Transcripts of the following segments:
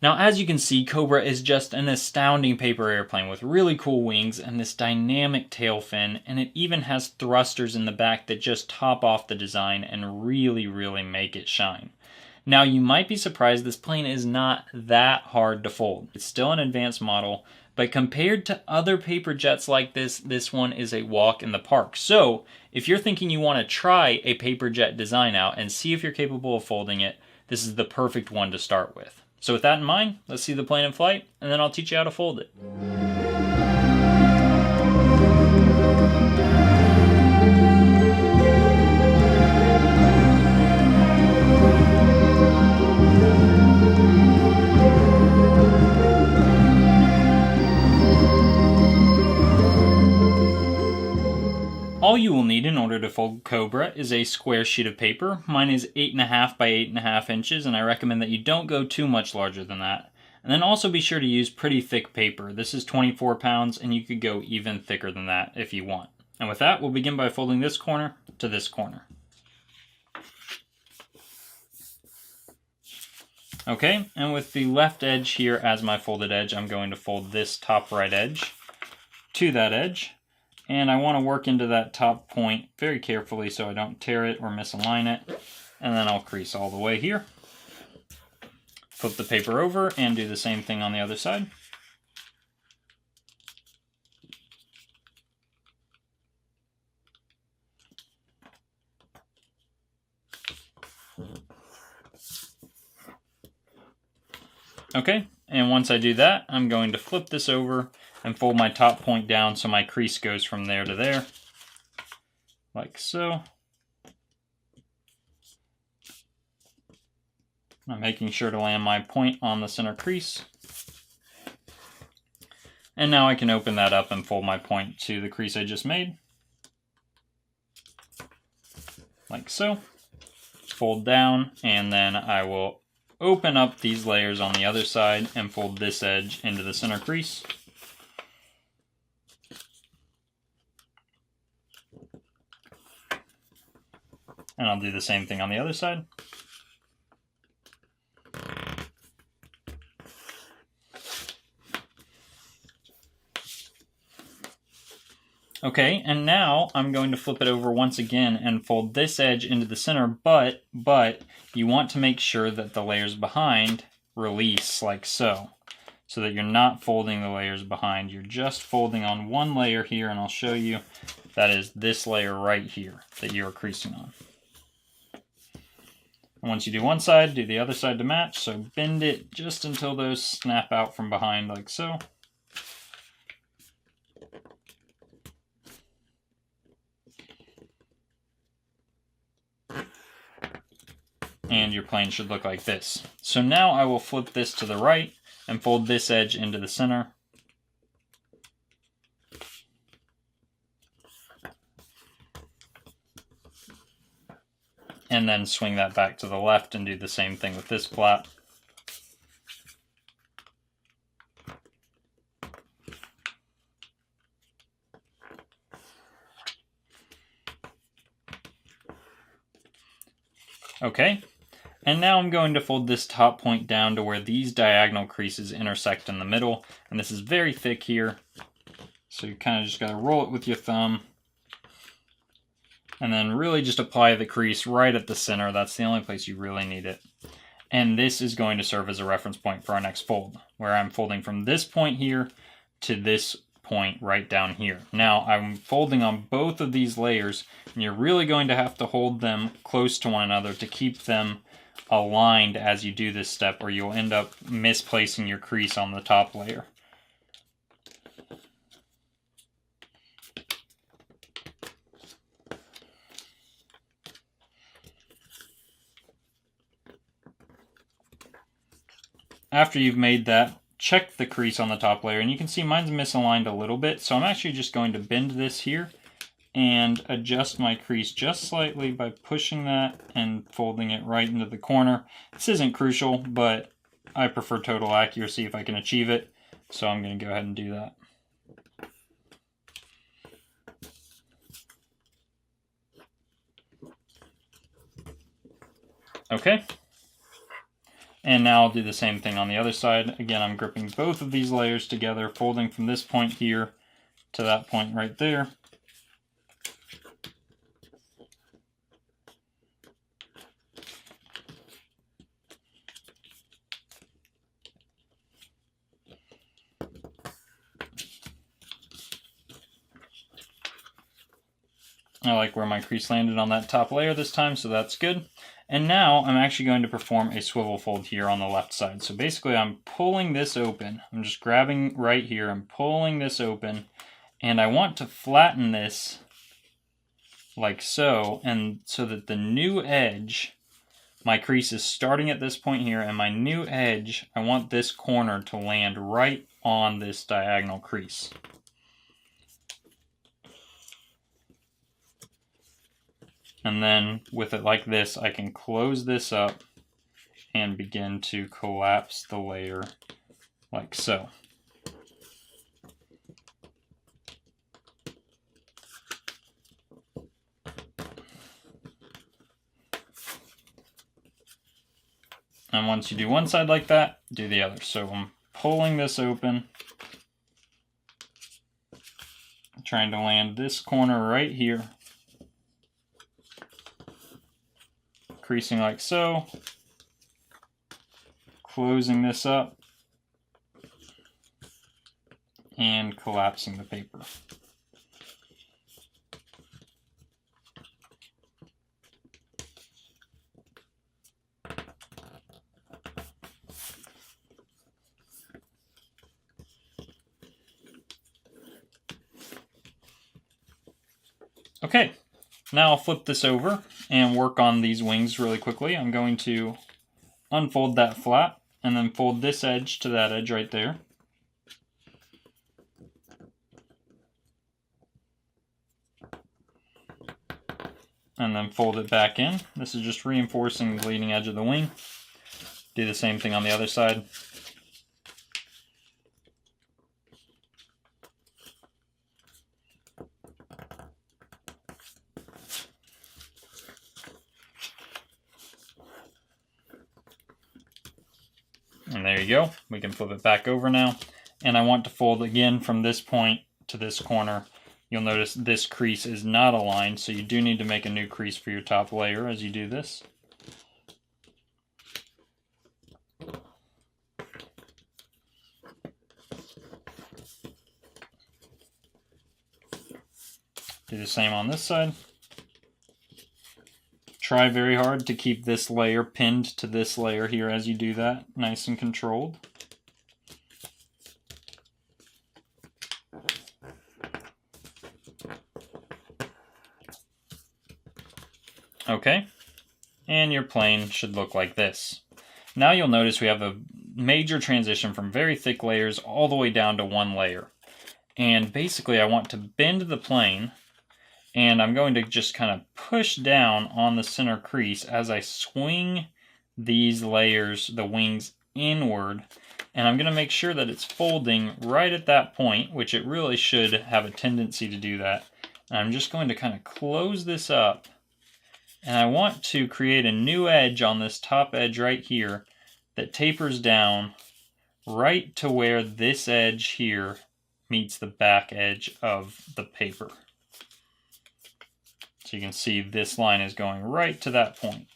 Now, as you can see, Cobra is just an astounding paper airplane with really cool wings and this dynamic tail fin, and it even has thrusters in the back that just top off the design and really make it shine. Now, you might be surprised this plane is not that hard to fold. It's still an advanced model, but compared to other paper jets like this one is a walk in the park. So, if you're thinking you want to try a paper jet design out and see if you're capable of folding it, this is the perfect one to start with. So with that in mind, let's see the plane in flight, and then I'll teach you how to fold it. All you will need in order to fold Cobra is a square sheet of paper. Mine is 8.5 by 8.5 inches, and I recommend that you don't go too much larger than that. And then also be sure to use pretty thick paper. This is 24 pounds, and you could go even thicker than that if you want. And with that, we'll begin by folding this corner to this corner. Okay, and with the left edge here as my folded edge, I'm going to fold this top right edge to that edge. And I want to work into that top point very carefully so I don't tear it or misalign it. And then I'll crease all the way here. Flip the paper over and do the same thing on the other side. Okay, and once I do that, I'm going to flip this over and fold my top point down so my crease goes from there to there, like so. I'm making sure to land my point on the center crease. And now I can open that up and fold my point to the crease I just made, like so. Fold down, and then I will open up these layers on the other side and fold this edge into the center crease. And I'll do the same thing on the other side. Okay, and now I'm going to flip it over once again and fold this edge into the center, but you want to make sure that the layers behind release like so that you're not folding the layers behind. You're just folding on one layer here, and I'll show you. That is this layer right here that you're creasing on. And once you do one side, do the other side to match, so bend it just until those snap out from behind like so. And your plane should look like this. So now I will flip this to the right and fold this edge into the center. And then swing that back to the left and do the same thing with this flap. Okay, and now I'm going to fold this top point down to where these diagonal creases intersect in the middle, and this is very thick here, so you kind of just got to roll it with your thumb, and then really just apply the crease right at the center. That's the only place you really need it. And this is going to serve as a reference point for our next fold, where I'm folding from this point here to this point right down here. Now I'm folding on both of these layers, and you're really going to have to hold them close to one another to keep them aligned as you do this step, or you'll end up misplacing your crease on the top layer. After you've made that, check the crease on the top layer, and you can see mine's misaligned a little bit, so I'm actually just going to bend this here and adjust my crease just slightly by pushing that and folding it right into the corner. This isn't crucial, but I prefer total accuracy if I can achieve it, so I'm going to go ahead and do that. Okay. And now I'll do the same thing on the other side. Again, I'm gripping both of these layers together, folding from this point here to that point right there. I like where my crease landed on that top layer this time, so that's good. And now I'm actually going to perform a swivel fold here on the left side. So basically I'm pulling this open. I'm just grabbing right here, I'm pulling this open, and I want to flatten this like so, and so that the new edge, my crease is starting at this point here, and my new edge, I want this corner to land right on this diagonal crease. And then with it like this, I can close this up and begin to collapse the layer like so. And once you do one side like that, do the other. So I'm pulling this open, trying to land this corner right here, creasing like so, closing this up, and collapsing the paper. Okay, now I'll flip this over and work on these wings really quickly. I'm going to unfold that flap and then fold this edge to that edge right there. And then fold it back in. This is just reinforcing the leading edge of the wing. Do the same thing on the other side. And there you go. We can flip it back over now. And I want to fold again from this point to this corner. You'll notice this crease is not aligned, so you do need to make a new crease for your top layer as you do this. Do the same on this side. Try very hard to keep this layer pinned to this layer here as you do that, nice and controlled. Okay, and your plane should look like this. Now you'll notice we have a major transition from very thick layers all the way down to one layer. And basically I want to bend the plane, and I'm going to just kind of push down on the center crease as I swing these layers, the wings, inward. And I'm going to make sure that it's folding right at that point, which it really should have a tendency to do that. And I'm just going to kind of close this up. And I want to create a new edge on this top edge right here that tapers down right to where this edge here meets the back edge of the paper. So you can see this line is going right to that point.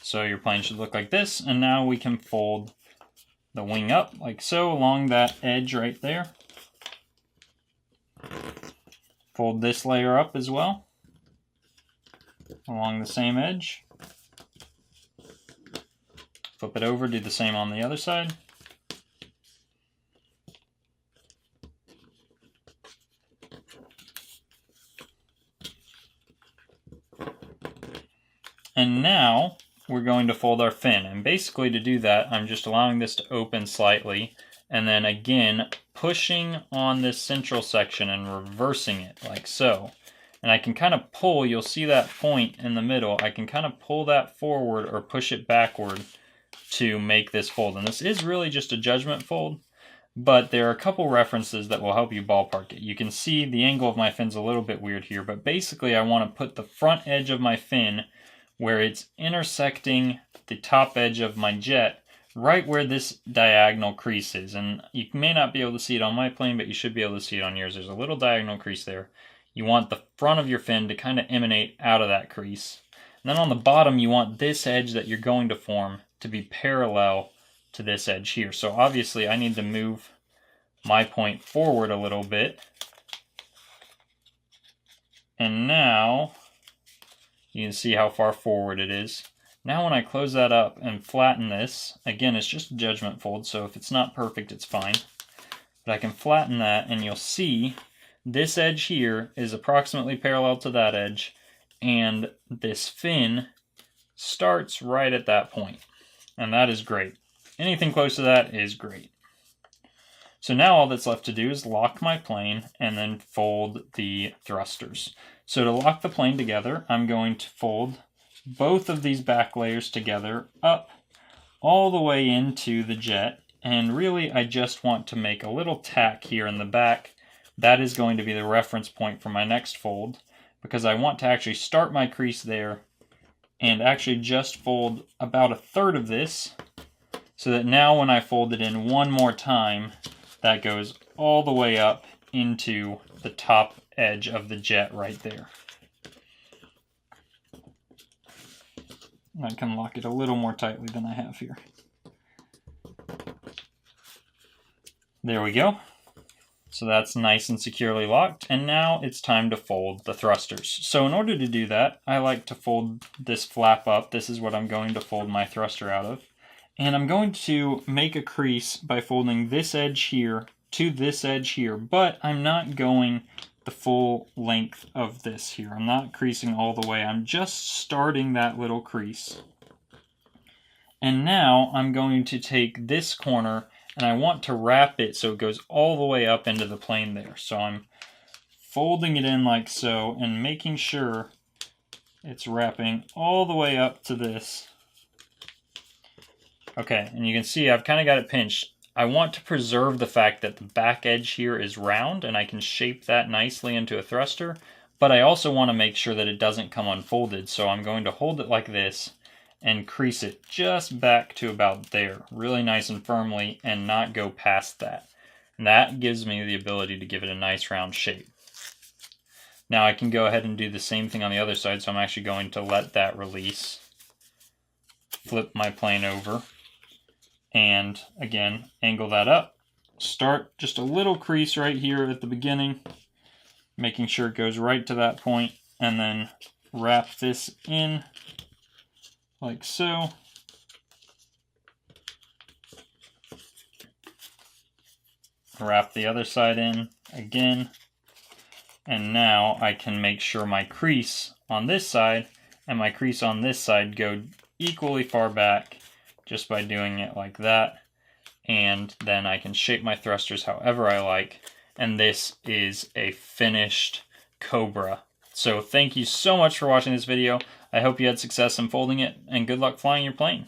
So your plane should look like this, and now we can fold the wing up like so along that edge right there. Fold this layer up as well along the same edge. Flip it over, do the same on the other side. And now we're going to fold our fin. And basically to do that, I'm just allowing this to open slightly, and then again pushing on this central section and reversing it like so. And I can kind of pull, you'll see that point in the middle, I can kind of pull that forward or push it backward to make this fold. And this is really just a judgment fold, but there are a couple references that will help you ballpark it. You can see the angle of my fin's a little bit weird here, but basically I want to put the front edge of my fin where it's intersecting the top edge of my jet, right where this diagonal crease is. And you may not be able to see it on my plane, but you should be able to see it on yours. There's a little diagonal crease there. You want the front of your fin to kind of emanate out of that crease. And then on the bottom, you want this edge that you're going to form to be parallel to this edge here. So obviously I need to move my point forward a little bit. And now you can see how far forward it is. Now when I close that up and flatten this, again, it's just a judgment fold, so if it's not perfect, it's fine. But I can flatten that, and you'll see this edge here is approximately parallel to that edge, and this fin starts right at that point. And that is great. Anything close to that is great. So now all that's left to do is lock my plane and then fold the thrusters. So to lock the plane together, I'm going to fold both of these back layers together up all the way into the jet. And really, I just want to make a little tack here in the back. That is going to be the reference point for my next fold, because I want to actually start my crease there and actually just fold about a third of this, so that now when I fold it in one more time, that goes all the way up into the top edge of the jet right there. I can lock it a little more tightly than I have here. There we go. So that's nice and securely locked. And now it's time to fold the thrusters. So in order to do that, I like to fold this flap up. This is what I'm going to fold my thruster out of. And I'm going to make a crease by folding this edge here to this edge here, but I'm not going the full length of this here. I'm not creasing all the way. I'm just starting that little crease. And now I'm going to take this corner and I want to wrap it so it goes all the way up into the plane there. So I'm folding it in like so and making sure it's wrapping all the way up to this. Okay, and you can see I've kind of got it pinched. I want to preserve the fact that the back edge here is round and I can shape that nicely into a thruster, but I also want to make sure that it doesn't come unfolded. So I'm going to hold it like this and crease it just back to about there, really nice and firmly, and not go past that. And that gives me the ability to give it a nice round shape. Now I can go ahead and do the same thing on the other side, so I'm actually going to let that release, flip my plane over, and again, angle that up. Start just a little crease right here at the beginning, making sure it goes right to that point, and then wrap this in like so. Wrap the other side in again. And now I can make sure my crease on this side and my crease on this side go equally far back just by doing it like that. And then I can shape my thrusters however I like. And this is a finished Cobra. So thank you so much for watching this video. I hope you had success in folding it, and good luck flying your plane.